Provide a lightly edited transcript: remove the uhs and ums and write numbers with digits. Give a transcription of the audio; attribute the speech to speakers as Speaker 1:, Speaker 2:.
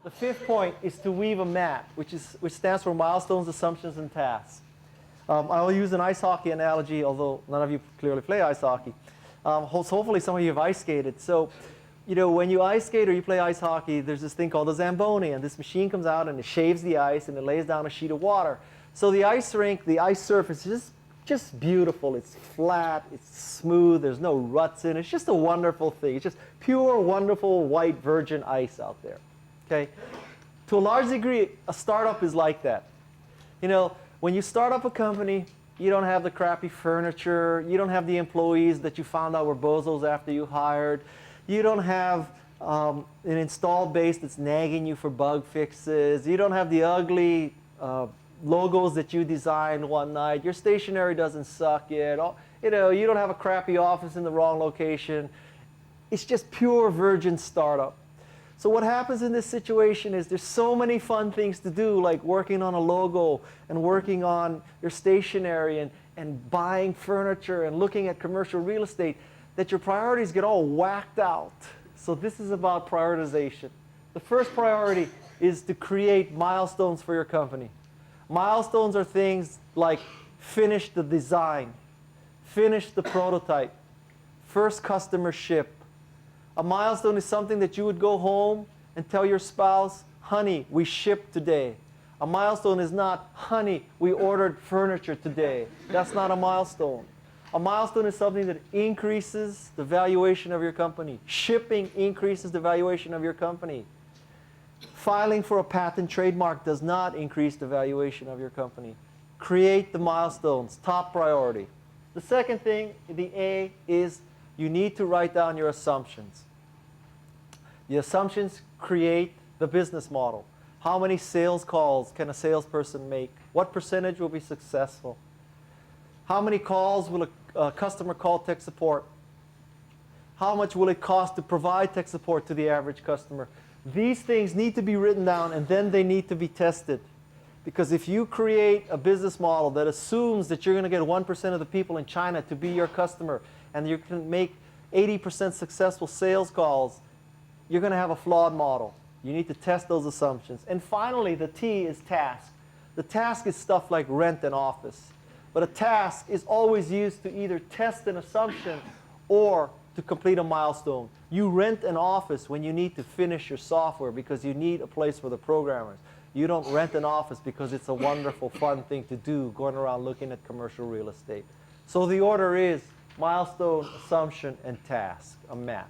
Speaker 1: The fifth point is to weave a map, which stands for milestones, assumptions, and tasks. I'll use an ice hockey analogy, although none of you clearly play ice hockey. Hopefully some of you have ice skated. So, you know, when you ice skate or you play ice hockey, there's this thing called a Zamboni, and this machine comes out and it shaves the ice and it lays down a sheet of water. So the ice rink, the ice surface is just beautiful. It's flat, it's smooth, there's no ruts in it. It's just a wonderful thing. It's just pure, wonderful, white, virgin ice out there. Okay? To a large degree, a startup is like that. You know, when you start up a company, you don't have the crappy furniture, you don't have the employees that you found out were bozos after you hired, you don't have an install base that's nagging you for bug fixes, you don't have the ugly logos that you designed one night, your stationery doesn't suck yet, you know, you don't have a crappy office in the wrong location. It's just pure virgin startup. So what happens in this situation is there's so many fun things to do, like working on a logo and working on your stationery and buying furniture and looking at commercial real estate, that your priorities get all whacked out. So this is about prioritization. The first priority is to create milestones for your company. Milestones are things like finish the design, finish the prototype, first customer ship. A milestone is something that you would go home and tell your spouse, honey, we shipped today. A milestone is not, honey, we ordered furniture today. That's not a milestone. A milestone is something that increases the valuation of your company. Shipping increases the valuation of your company. Filing for a patent trademark does not increase the valuation of your company. Create the milestones, top priority. The second thing, the A, is you need to write down your assumptions. The assumptions create the business model. How many sales calls can a salesperson make? What percentage will be successful? How many calls will a customer call tech support? How much will it cost to provide tech support to the average customer? These things need to be written down, and then they need to be tested. Because if you create a business model that assumes that you're going to get 1% of the people in China to be your customer, and you can make 80% successful sales calls, you're going to have a flawed model. You need to test those assumptions. And finally, the T is task. The task is stuff like rent an office. But a task is always used to either test an assumption or to complete a milestone. You rent an office when you need to finish your software because you need a place for the programmers. You don't rent an office because it's a wonderful, fun thing to do, going around looking at commercial real estate. So the order is milestone, assumption, and task, a MAT.